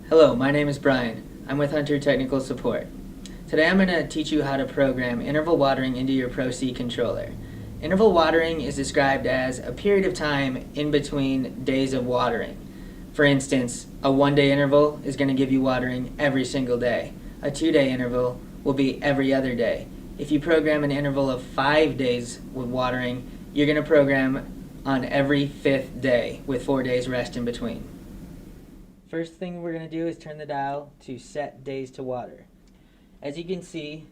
Hello, my name is Brian. I'm with Hunter Technical Support. Today I'm going to teach you how to program interval watering into your Pro C controller. Interval watering is described as a period of time in between days of watering. For instance, a 1-day interval is going to give you watering every single day. A 2-day interval will be every other day. If you program an interval of 5 days with watering, you're going to program on every 5th day with 4 days rest in between. First thing we're going to do is turn the dial to set days to water. As you can see,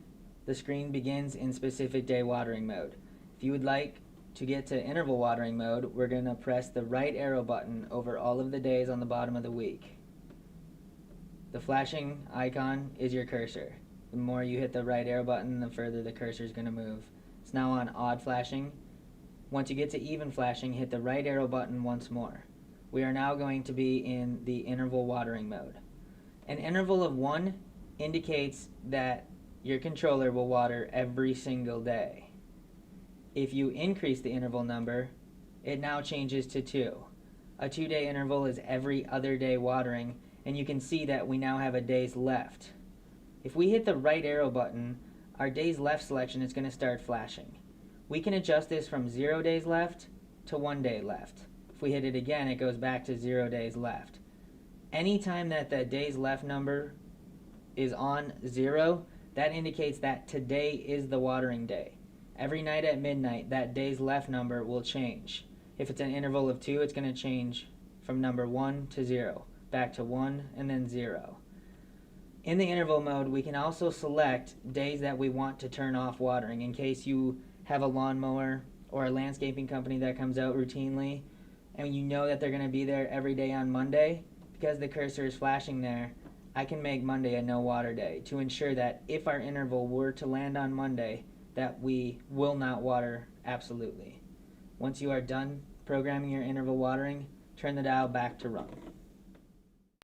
the screen begins in specific day watering mode. If you would like to get to interval watering mode, we're going to press the right arrow button over all of the days on the bottom of the week. The flashing icon is your cursor. The more you hit the right arrow button, the further the cursor is going to move. It's now on odd flashing. Once you get to even flashing, hit the right arrow button once more. We are now going to be in the interval watering mode. An interval of 1 indicates that your controller will water every single day. If you increase the interval number, it now changes to 2. A 2-day interval is every other day watering, and you can see that we now have a days left. If we hit the right arrow button, our days left selection is going to start flashing. We can adjust this from 0 days left to 1 day left. If we hit it again, it goes back to 0 days left. Anytime that the days left number is on 0, that indicates that today is the watering day. Every night at midnight, that days left number will change. If it's an interval of 2, it's going to change from number 1 to 0, back to 1 and then 0. In the interval mode, we can also select days that we want to turn off watering in case you have a lawnmower or a landscaping company that comes out routinely and you know that they're going to be there every day on Monday. Because the cursor is flashing there, I can make Monday a no water day to ensure that if our interval were to land on Monday, that we will not water absolutely. Once you are done programming your interval watering, turn the dial back to run.